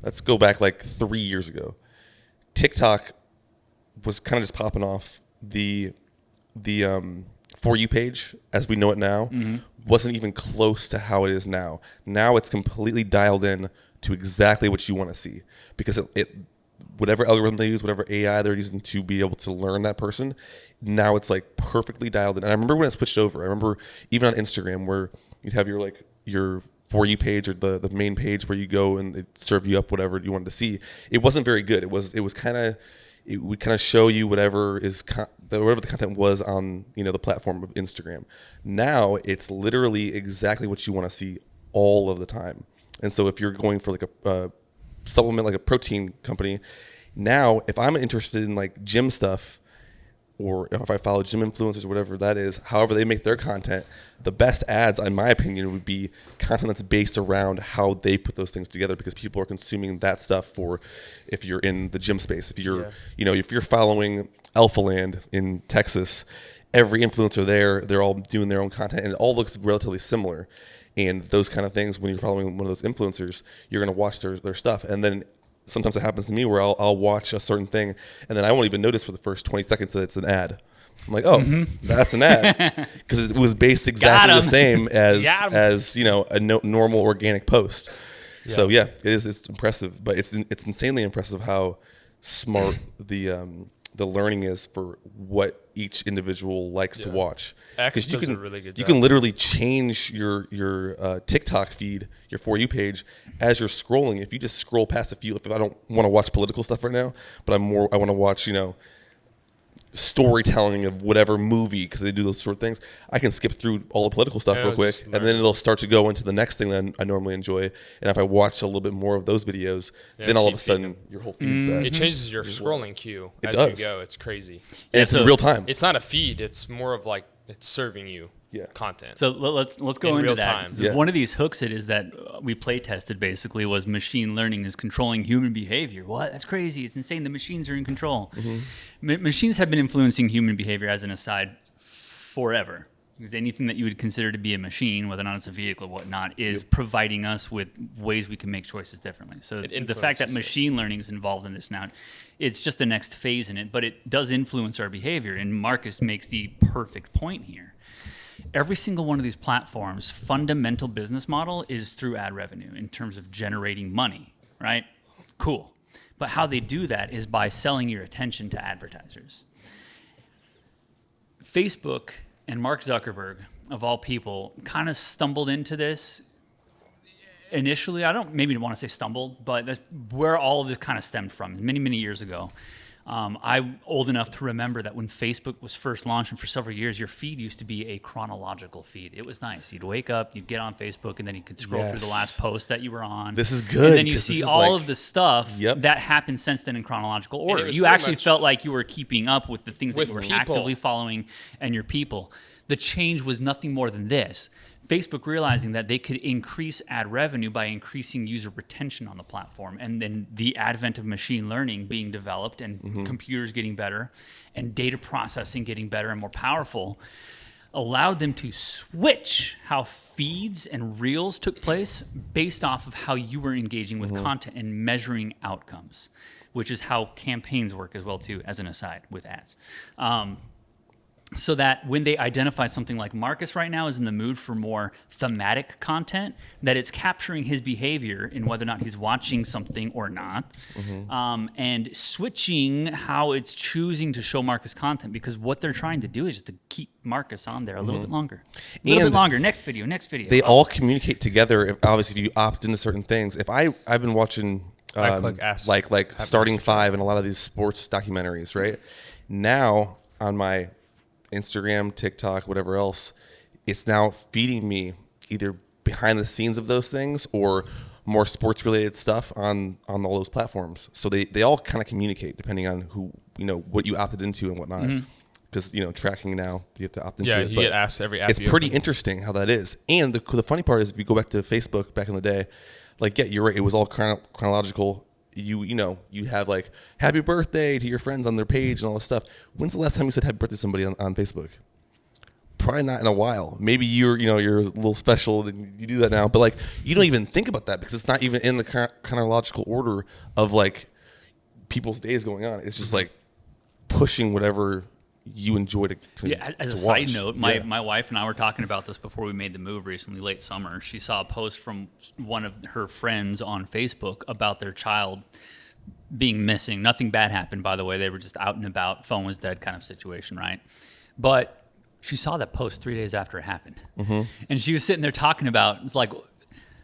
let's go back like 3 years ago. TikTok was kind of just popping off. The For You page, as we know it now, wasn't even close to how it is now. Now it's completely dialed in to exactly what you want to see because it whatever algorithm they use, whatever AI they're using to be able to learn that person, now it's like perfectly dialed in. And I remember when it switched over. I remember even on Instagram where you'd have your For You page or the main page where you go and it serve you up whatever you wanted to see. It wasn't very good. It would kind of show you whatever the content was on the platform of Instagram. Now it's literally exactly what you want to see all of the time. And so if you're going for like a supplement, like a protein company, now if I'm interested in like gym stuff, or if I follow gym influencers or whatever that is, however they make their content, the best ads, in my opinion, would be content that's based around how they put those things together because people are consuming that stuff for if you're in the gym space. If you're, if you're following Alphaland in Texas, every influencer there, they're all doing their own content and it all looks relatively similar. And those kind of things, when you're following one of those influencers, you're going to watch their stuff. And then sometimes it happens to me where I'll watch a certain thing and then I won't even notice for the first 20 seconds that it's an ad. I'm like, oh, that's an ad because it was based exactly the same as a normal organic post. Yeah. So yeah, it's impressive, but it's insanely impressive how smart the learning is for what each individual likes to watch. X does a really good job. You can literally change your TikTok feed, your For You page, as you're scrolling. If you just scroll past a few, if I don't want to watch political stuff right now, but I want to watch, storytelling of whatever movie because they do those sort of things, I can skip through all the political stuff real quick, and then it'll start to go into the next thing that I normally enjoy. And if I watch a little bit more of those videos, then all of a sudden your whole feed's that. It changes your scrolling queue as you go. It's crazy. And it's in real time. It's not a feed. It's more of like it's serving you content. So let's go into that. Time. One of these hooks it is that we play tested basically was machine learning is controlling human behavior. What? That's crazy. It's insane. The machines are in control. Machines have been influencing human behavior as an aside forever. Because anything that you would consider to be a machine, whether or not it's a vehicle or whatnot, is providing us with ways we can make choices differently. So the fact that machine learning is involved in this now, it's just the next phase in it, but it does influence our behavior. And Marcus makes the perfect point here. Every single one of these platforms' fundamental business model is through ad revenue in terms of generating money, right? Cool. But how they do that is by selling your attention to advertisers. Facebook and Mark Zuckerberg, of all people, kind of stumbled into this initially. I don't maybe want to say stumbled, but that's where all of this kind of stemmed from many, many years ago. I'm old enough to remember that when Facebook was first launched, and for several years, your feed used to be a chronological feed. It was nice. You'd wake up, you'd get on Facebook, and then you could scroll through the last post that you were on. This is good. And then you 'cause see this is all like- of the stuff Yep. that happened since then in chronological order. was You pretty actually much- felt like you were keeping up with the things that With you were people. actively following and your people. The change was nothing more than this. Facebook realizing that they could increase ad revenue by increasing user retention on the platform, and then the advent of machine learning being developed and computers getting better and data processing getting better and more powerful allowed them to switch how feeds and reels took place based off of how you were engaging with content and measuring outcomes, which is how campaigns work as well too, as an aside with ads. So that when they identify something like Marcus right now is in the mood for more thematic content, that it's capturing his behavior in whether or not he's watching something or not, and switching how it's choosing to show Marcus content, because what they're trying to do is just to keep Marcus on there a little bit longer. A little bit And longer. Next video, next video. They all communicate together. Obviously, if you opt into certain things. If I've been watching I click ask- like Starting Five and a lot of these sports documentaries, right? Now on my Instagram, TikTok, whatever else, it's now feeding me either behind the scenes of those things or more sports related stuff on all those platforms. So they all kind of communicate depending on who, what you opted into and whatnot. Because tracking now, you have to opt into Yeah, it. you but get asked every app. it's you pretty open. interesting how that is. And the funny part is, if you go back to Facebook back in the day, like, yeah, you're right, it was all chronological. You have like happy birthday to your friends on their page and all this stuff. When's the last time you said happy birthday to somebody on Facebook? Probably not in a while. Maybe you're a little special and you do that now, but like you don't even think about that because it's not even in the chronological order of like people's days going on. It's just like pushing whatever you enjoy to Yeah, as a to side watch. note, my wife and I were talking about this before we made the move recently, late summer. She saw a post from one of her friends on Facebook about their child being missing. Nothing bad happened, by the way. They were just out and about, phone was dead kind of situation, right? But she saw that post 3 days after it happened. And she was sitting there talking about, it's like,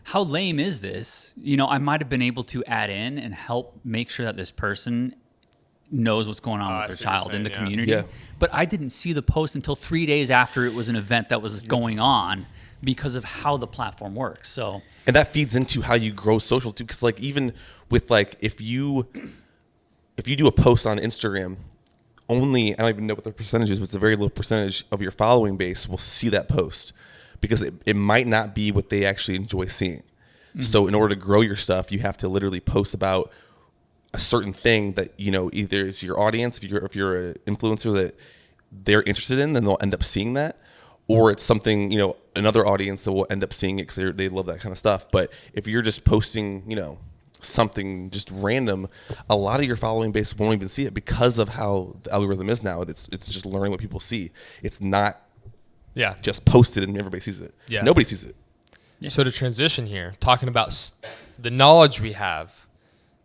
how lame is this? I might have been able to add in and help make sure that this person knows what's going on I with their see what you're child in the saying, yeah. community. Yeah. But I didn't see the post until 3 days after it was an event that was going on because of how the platform works. So, And that feeds into how you grow social too. Because like even with like if you do a post on Instagram, only, I don't even know what the percentage is, but it's a very low percentage of your following base will see that post because it might not be what they actually enjoy seeing. So in order to grow your stuff, you have to literally post about a certain thing that either it's your audience, if you're an influencer that they're interested in, then they'll end up seeing that, or it's something another audience that will end up seeing it because they love that kind of stuff. But if you're just posting something just random, a lot of your following base won't even see it because of how the algorithm is now. It's just learning what people see. It's not Yeah. just posted and everybody sees it. Yeah. Nobody sees it. So to transition here, talking about the knowledge we have,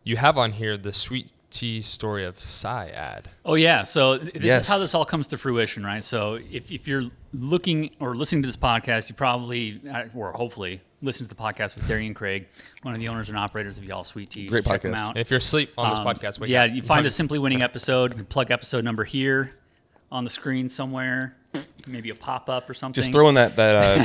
you have on here the sweet tea story of Psy ad. oh yeah, so this Yes. is how this all comes to fruition, right? So if you're looking or listening to this podcast, you probably, or hopefully, listen to the podcast with Darian Craig, one of the owners and operators of Y'all Sweet Tea. Great Check him podcast. out. And if you're asleep on this podcast, wake Yeah, up. you find a Simply Winning episode. You can plug episode number here on the screen somewhere, maybe a pop-up or something. Just throw in that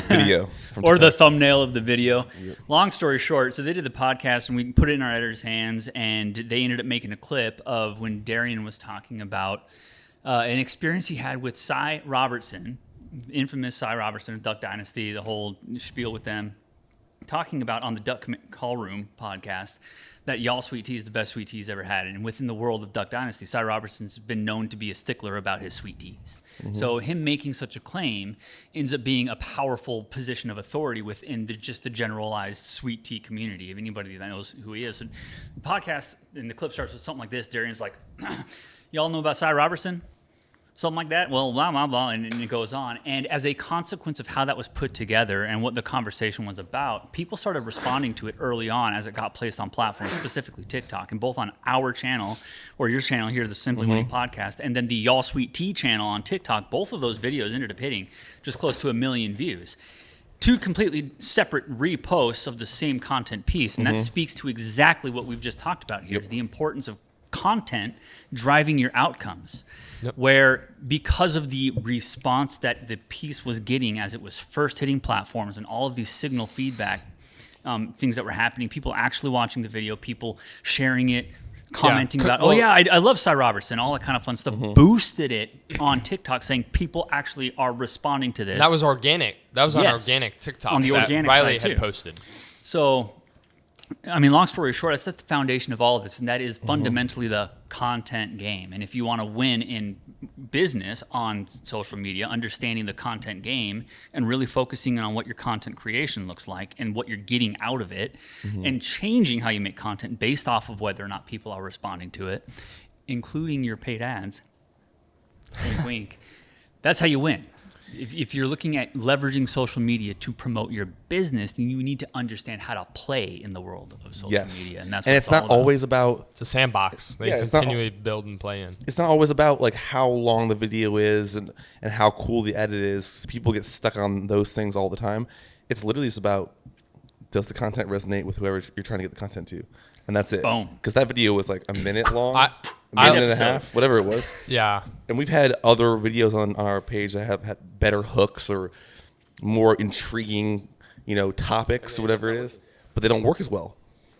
video. From Or the TikTok. thumbnail of the video. Long story short, so they did the podcast and we put it in our editor's hands, and they ended up making a clip of when Darian was talking about an experience he had with Cy Robertson, infamous Cy Robertson of Duck Dynasty, the whole spiel with them, talking about on the Duck Call Room podcast that Y'all Sweet Tea is the best sweet tea he's ever had. And within the world of Duck Dynasty, Cy Robertson's been known to be a stickler about his sweet teas. So him making such a claim ends up being a powerful position of authority within just the generalized sweet tea community of anybody that knows who he is. So the podcast, and the clip starts with something like this. Darian's like, y'all know about Cy Robertson? Something like that. Well, blah, blah, blah, and it goes on. And as a consequence of how that was put together and what the conversation was about, people started responding to it early on as it got placed on platforms, specifically TikTok, and both on our channel or your channel here, the Simply Winning Podcast, and then the Y'all Sweet Tea channel on TikTok. Both of those videos ended up hitting just close to 1 million views. Two completely separate reposts of the same content piece, and that speaks to exactly what we've just talked about here, is the importance of content driving your outcomes. Where because of the response that the piece was getting as it was first hitting platforms and all of these signal feedback things that were happening, people actually watching the video, people sharing it, commenting about, I love Cy Robertson, all that kind of fun stuff, boosted it on TikTok saying people actually are responding to this. That was organic. That was on organic TikTok. On the that organic Riley side had too. posted. So, I mean, long story short, that's the foundation of all of this, and that is fundamentally the content game. And if you want to win in business on social media, understanding the content game and really focusing on what your content creation looks like and what you're getting out of it, and changing how you make content based off of whether or not people are responding to it, including your paid ads, wink, wink, that's how you win. If you're looking at leveraging social media to promote your business, then you need to understand how to play in the world of social media. And that's what it's not always about. It's a sandbox. They continually build and play in. It's not always about like how long the video is and how cool the edit is. People get stuck on those things all the time. It's literally just about, does the content resonate with whoever you're trying to get the content to? And that's it. Boom. Because that video was like a minute long, a I- minute and a half, whatever it was. Yeah. And we've had other videos on our page that have had better hooks or more intriguing, topics or whatever it is, but they don't work as well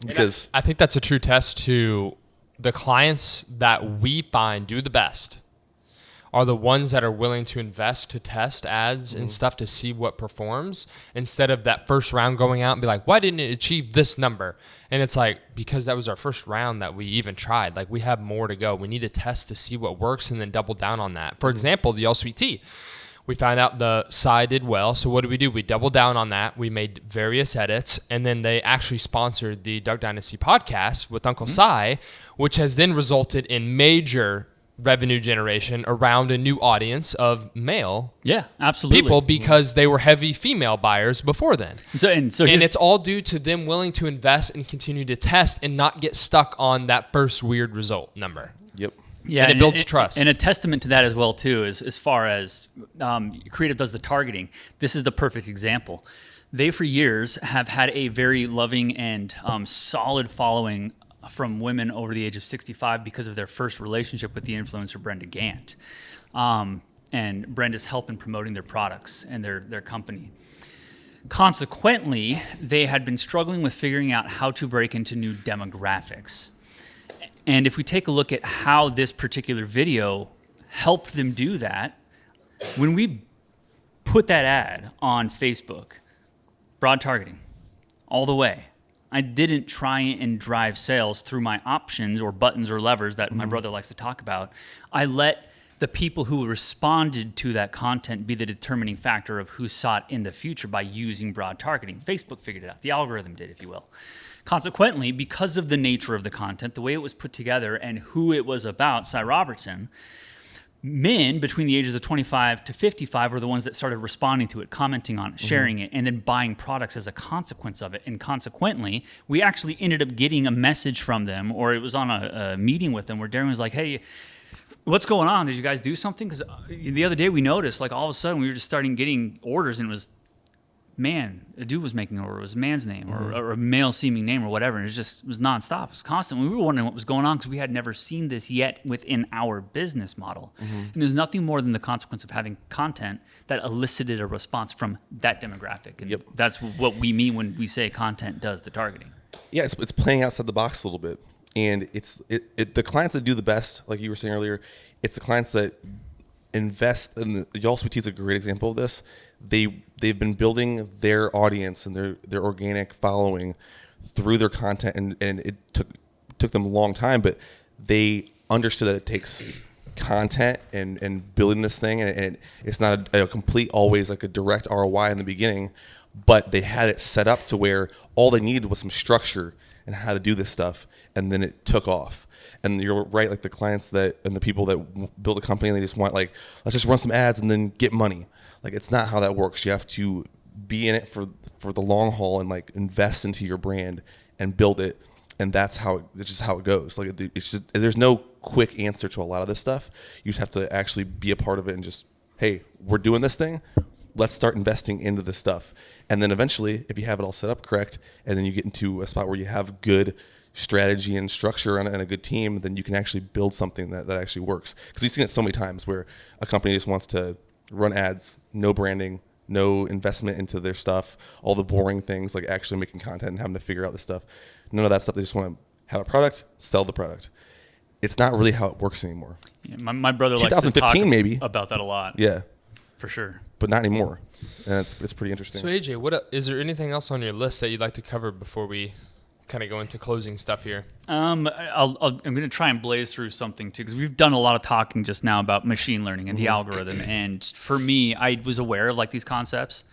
because I think that's a true test to the clients that we find do the best are the ones that are willing to invest to test ads and stuff to see what performs instead of that first round going out and be like, why didn't it achieve this number? And it's like, because that was our first round that we even tried. Like, we have more to go. We need to test to see what works and then double down on that. For example, the All Sweet Tea. We found out the Psy did well. So what do? We doubled down on that. We made various edits. And then they actually sponsored the Duck Dynasty podcast with Uncle Psy, which has then resulted in major revenue generation around a new audience of male people because they were heavy female buyers before then. And it's all due to them willing to invest and continue to test and not get stuck on that first weird result number. Yep. Yeah, and it builds trust. And a testament to that as well, too, is as far as Creative does the targeting. This is the perfect example. They, for years, have had a very loving and solid following from women over the age of 65 because of their first relationship with the influencer Brenda Gant. And Brenda's helping promoting their products and their company. Consequently, they had been struggling with figuring out how to break into new demographics. And if we take a look at how this particular video helped them do that, when we put that ad on Facebook, broad targeting, all the way, I didn't try and drive sales through my options or buttons or levers that my brother likes to talk about. I let the people who responded to that content be the determining factor of who saw it in the future by using broad targeting. Facebook figured it out. The algorithm did, if you will. Consequently, because of the nature of the content, the way it was put together, and who it was about, Cy Robertson, men between the ages of 25 to 55 were the ones that started responding to it, commenting on it, sharing it, and then buying products as a consequence of it. And consequently, we actually ended up getting a message from them, or it was on a meeting with them where Darren was like, hey, what's going on? Did you guys do something? Because the other day we noticed, like all of a sudden we were just starting getting orders and it was, man, a dude was making an order. It was a man's name or a male-seeming name or whatever. And it was nonstop. It was constant. We were wondering what was going on because we had never seen this yet within our business model. And there's nothing more than the consequence of having content that elicited a response from that demographic. And that's what we mean when we say content does the targeting. Yeah, it's playing outside the box a little bit. And it's the clients that do the best, like you were saying earlier, it's the clients that invest in the Y'all Sweet Tea is a great example of this. They've been building their audience and their organic following through their content, and it took them a long time, but they understood that it takes content and building this thing, and it's not a complete always like a direct ROI in the beginning, but they had it set up to where all they needed was some structure and how to do this stuff, and then it took off. And you're right, like the clients and the people that build a company, and they just want like, let's just run some ads and then get money. Like, it's not how that works. You have to be in it for the long haul and like invest into your brand and build it. And it's just how it goes. Like, it's just, there's no quick answer to a lot of this stuff. You just have to actually be a part of it and just, hey, we're doing this thing. Let's start investing into this stuff. And then eventually, if you have it all set up correct, and then you get into a spot where you have good strategy and structure and a good team, then you can actually build something that actually works. Because we've seen it so many times where a company just wants to run ads, no branding, no investment into their stuff, all the boring things like actually making content and having to figure out this stuff. None of that stuff. They just want to have a product, sell the product. It's not really how it works anymore. Yeah, my brother likes to 2015 talk maybe about that a lot. Yeah, For sure. but not anymore. And it's pretty interesting. So AJ, is there anything else on your list that you'd like to cover before we kind of go into closing stuff here? I'm going to try and blaze through something too, because we've done a lot of talking just now about machine learning and the algorithm. And for me, I was aware of like these concepts,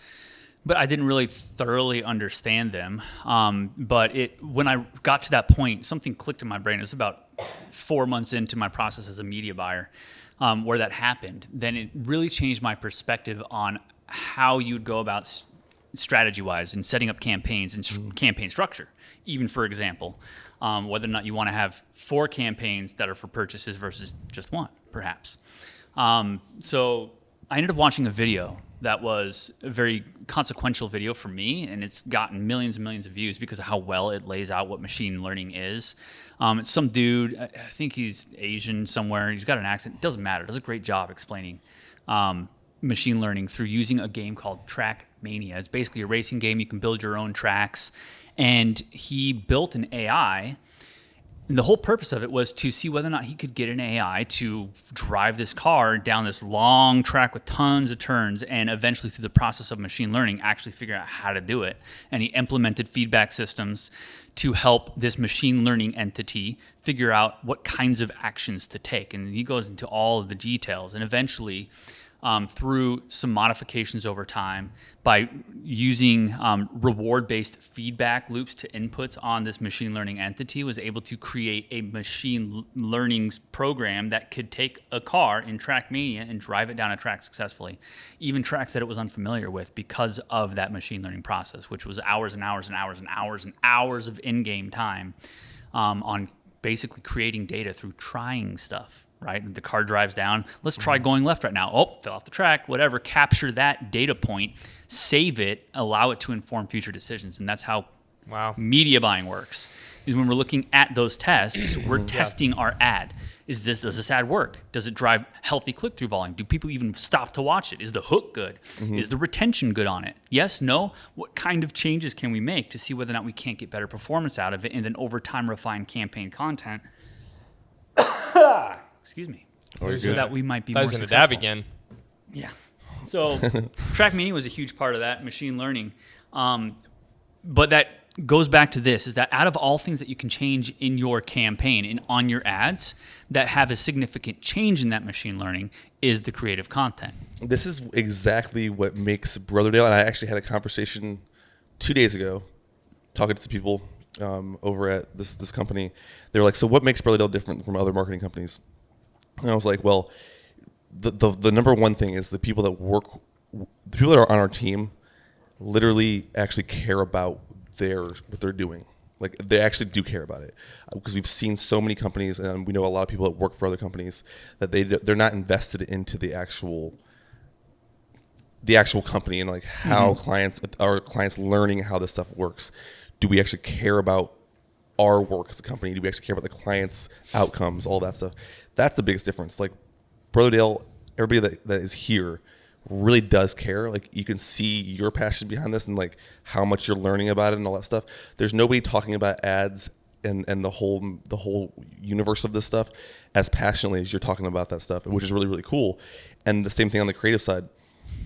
but I didn't really thoroughly understand them. But when I got to that point, something clicked in my brain. It was about 4 months into my process as a media buyer, where that happened. Then it really changed my perspective on how you'd go about strategy-wise and setting up campaigns and campaign structure. Even for example, whether or not you want to have 4 campaigns that are for purchases versus just 1, perhaps. So I ended up watching a video that was a very consequential video for me, and it's gotten millions and millions of views because of how well it lays out what machine learning is. It's some dude, I think he's Asian somewhere, he's got an accent, it doesn't matter, does a great job explaining machine learning through using a game called Trackmania. It's basically a racing game, you can build your own tracks, and he built an AI. And the whole purpose of it was to see whether or not he could get an AI to drive this car down this long track with tons of turns, and eventually through the process of machine learning actually figure out how to do it. And he implemented feedback systems to help this machine learning entity figure out what kinds of actions to take. And he goes into all of the details, and eventually through some modifications over time by using reward-based feedback loops to inputs on this machine learning entity, was able to create a machine learning program that could take a car in Trackmania and drive it down a track successfully, even tracks that it was unfamiliar with, because of that machine learning process, which was hours and hours and hours and hours and hours of in-game time on basically creating data through trying stuff. Right? The car drives down. Let's try going left right now. Oh, fell off the track, whatever. Capture that data point, save it, allow it to inform future decisions. And that's how media buying works. Is when we're looking at those tests, we're testing our ad. Does this ad work? Does it drive healthy click-through volume? Do people even stop to watch it? Is the hook good? Is the retention good on it? Yes, no? What kind of changes can we make to see whether or not we can't get better performance out of it, and then over time refine campaign content? Excuse me. So that we might be more successful. That was going to dab again. Yeah. So Trackmania was a huge part of that, machine learning. But that goes back to this, is that out of all things that you can change in your campaign and on your ads that have a significant change in that machine learning is the creative content. This is exactly what makes Brotherdale, and I actually had a conversation 2 days ago talking to some people over at this company. They were like, so what makes Brotherdale different from other marketing companies? And I was like, well, the number one thing is the people that are on our team literally actually care about what they're doing. Like, they actually do care about it, because we've seen so many companies, and we know a lot of people that work for other companies, that they're not invested into the actual company and like how clients learning how this stuff works. Do we actually care about our work as a company? Do we actually care about the client's outcomes, all that stuff? That's the biggest difference. Like, Brotherdale, everybody that is here really does care. Like, you can see your passion behind this and like how much you're learning about it and all that stuff. There's nobody talking about ads and the whole universe of this stuff as passionately as you're talking about that stuff, which is really, really cool. And the same thing on the creative side.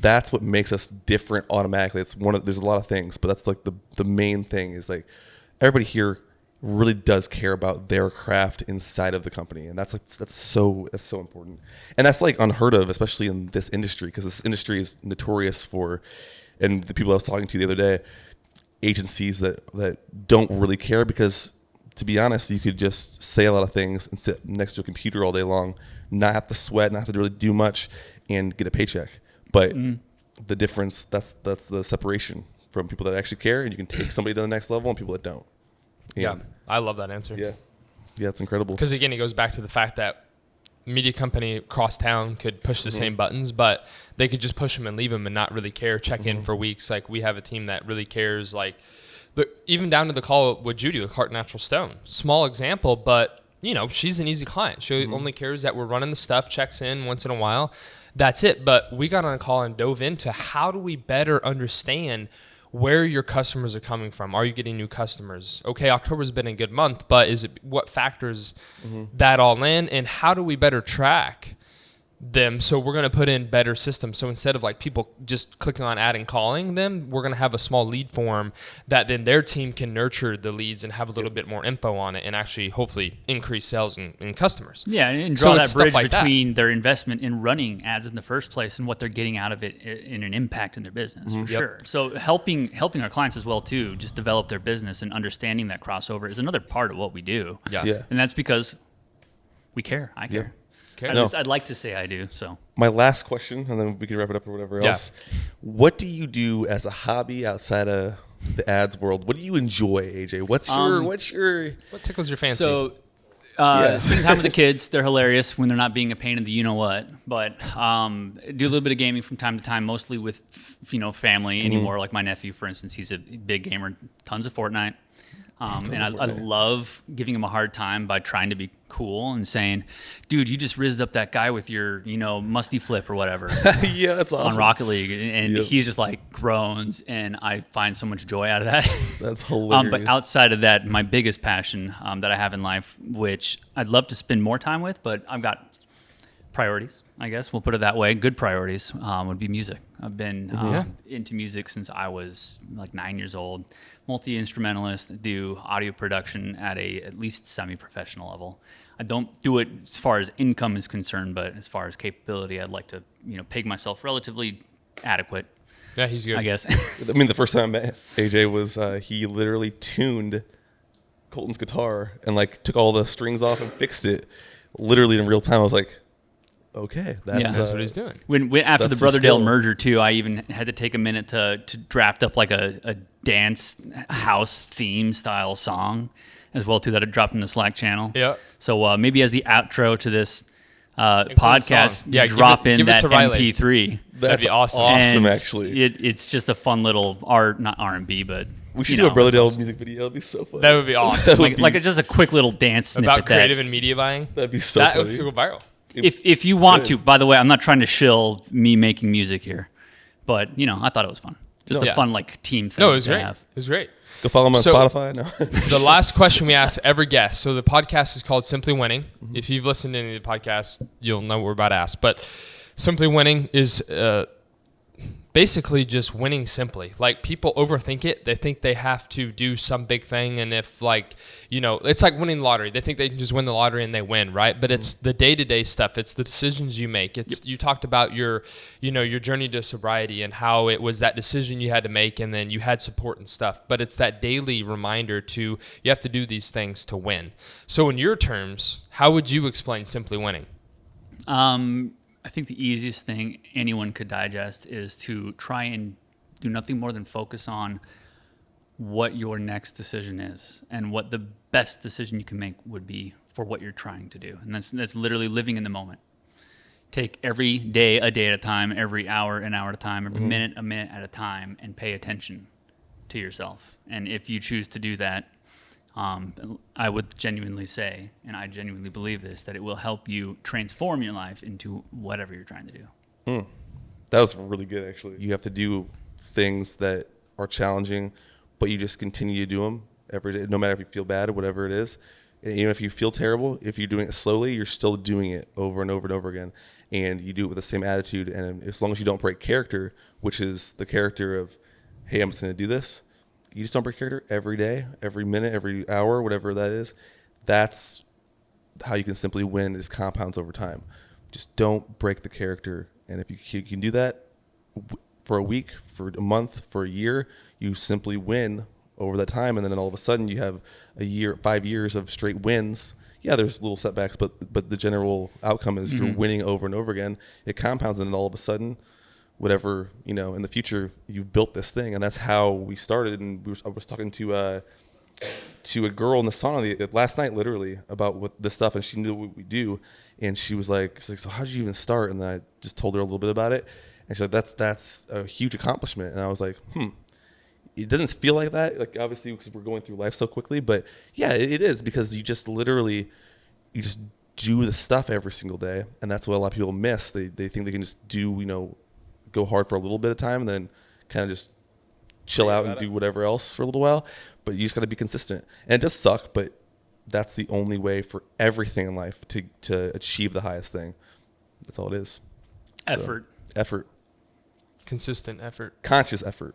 That's what makes us different automatically. There's a lot of things, but that's like the main thing is like everybody here really does care about their craft inside of the company, and that's so important, and that's like unheard of, especially in this industry, because this industry is notorious for, and the people I was talking to the other day, agencies that don't really care, because to be honest, you could just say a lot of things and sit next to a computer all day long, not have to sweat, not have to really do much, and get a paycheck. But the difference, that's the separation from people that actually care, and you can take somebody to the next level, and people that don't. Yeah, I love that answer. Yeah, it's incredible. Because again, it goes back to the fact that media company across town could push the same buttons, but they could just push them and leave them and not really care, check in for weeks. Like, we have a team that really cares. Like, But even down to the call with Judy with Heart Natural Stone. Small example, but, she's an easy client. She only cares that we're running the stuff, checks in once in a while. That's it. But we got on a call and dove into how do we better understand where your customers are coming from. Are you getting new customers? Okay, October's been a good month, but what factors that all in, and how do we better track them? So we're going to put in better systems. So instead of like people just clicking on add and calling them, we're going to have a small lead form that then their team can nurture the leads and have a little bit more info on it and actually hopefully increase sales and customers. Yeah, and draw So that it's bridge stuff like between their investment in running ads in the first place and what they're getting out of it in an impact in their business, for sure. So helping our clients as well too, just develop their business and understanding that crossover is another part of what we do. Yeah. And that's because we care. I care. Okay. At least I'd like to say I do. So My last question, and then we can wrap it up or whatever Yeah. else. What do you do as a hobby outside of the ads world? What do you enjoy, AJ? What's your What tickles your fancy? So, Yeah. spending time with the kids, they're hilarious when they're not being a pain in the you-know-what. But do a little bit of gaming from time to time, mostly with, family anymore. Like my nephew, for instance, he's a big gamer, tons of Fortnite. And I love giving him a hard time by trying to be cool and saying, dude, you just rizzed up that guy with your, musty flip or whatever. Yeah, that's awesome. On Rocket League, and Yep. he's just like groans, and I find so much joy out of that. That's hilarious. But outside of that, my biggest passion that I have in life, which I'd love to spend more time with, but I've got priorities, I guess we'll put it that way. Good priorities would be music. I've been into music since I was like 9 years old. Multi-instrumentalist, do audio production at least semi-professional level. I don't do it as far as income is concerned, but as far as capability, I'd like to, peg myself relatively adequate, yeah, he's good. I guess. I mean, the first time I met AJ was he literally tuned Colton's guitar and like took all the strings off and fixed it literally in real time. I was like, okay, that's what he's doing. When after the That's the Brotherdale skill. merger too, I even had to take a minute to draft up like a dance house theme style song as well too that I dropped in the Slack channel. Yeah. So maybe as the outro to this Include a podcast, song. Yeah, drop give in it that to Riley. MP3. That's be awesome. And actually. it's just a fun little not R&B, but We should you do a know, Brotherdale music video. That'd be so funny. That would be awesome. That would be, like just a quick little dance snippet. About creative and media buying. that'd be so That funny. could go viral. If you want to, by the way, I'm not trying to shill me making music here, but I thought it was fun. Just No. a fun like team thing. No, it was to great. have. It was great. Go follow him on So- Spotify. No. The last question we ask every guest. So the podcast is called Simply Winning. If you've listened to any of the podcasts, you'll know what we're about to ask. But Simply Winning is basically just winning simply. Like people overthink it. They think they have to do some big thing. And if it's like winning the lottery. They think they can just win the lottery and they win, right? But it's the day-to-day stuff. It's the decisions you make. It's you talked about your journey to sobriety and how it was that decision you had to make and then you had support and stuff. But it's that daily reminder you have to do these things to win. So in your terms, how would you explain Simply Winning? I think the easiest thing anyone could digest is to try and do nothing more than focus on what your next decision is and what the best decision you can make would be for what you're trying to do. And that's literally living in the moment. Take every day a day at a time, every hour an hour at a time, every minute a minute at a time, and pay attention to yourself. And if you choose to do that, I would genuinely say, and I genuinely believe this, that it will help you transform your life into whatever you're trying to do. That was really good, actually. You have to do things that are challenging, but you just continue to do them every day, no matter if you feel bad or whatever it is. And even if you feel terrible, if you're doing it slowly, you're still doing it over and over and over again. And you do it with the same attitude. And as long as you don't break character, which is the character of, hey, I'm just going to do this. You just don't break character every day, every minute, every hour, whatever that is. That's how you can simply win. It just compounds over time. Just don't break the character. And if you can do that for a week, for a month, for a year, you simply win over that time. And then all of a sudden you have 5 years of straight wins. Yeah, there's little setbacks, but the general outcome is you're winning over and over again. It compounds, and then all of a sudden, whatever, in the future, you've built this thing. And that's how we started. And I was talking to a girl in the sauna last night, literally, about what this stuff, and she knew what we do. And she was like, so how did you even start? And then I just told her a little bit about it. And she's like, that's a huge accomplishment. And I was like, it doesn't feel like that. Like obviously because we're going through life so quickly, but yeah, it is because you just literally you just do the stuff every single day, and that's what a lot of people miss. They think they can just do go hard for a little bit of time and then kind of just chill out and do whatever else for a little while. But you just got to be consistent, and it does suck, but that's the only way for everything in life to achieve the highest thing. That's all it is. Effort. So, effort. Consistent effort. Conscious effort.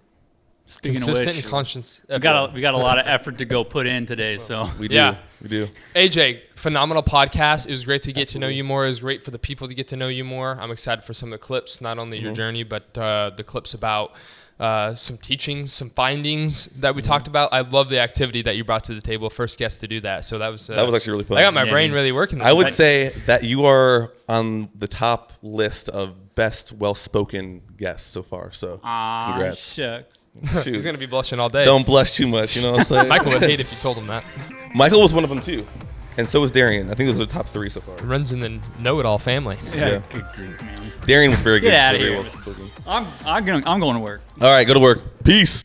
Speaking Consistent of which, and conscious effort. we got a lot of effort to go put in today. So We do. Yeah. We do. AJ, phenomenal podcast. It was great to get to know you more. It was great for the people to get to know you more. I'm excited for some of the clips, not only your journey, but the clips about some teachings, some findings that we talked about. I love the activity that you brought to the table. First guest to do that. So that was actually really fun. I got my Yeah, brain man. really working. This I would week. say that you are on the top list of best well-spoken guests so far. So congrats. Shucks. Shoot. He's gonna be blushing all day. Don't blush too much. You know what I'm saying? Michael would hate if you told him that. Michael was one of them too, and so was Darian. I think those are the top 3 so far. Runs in the know-it-all family. Yeah. Good grief, man. Darian was very good. Get outta very here. well-spoken. I'm going to work. All right, go to work. Peace.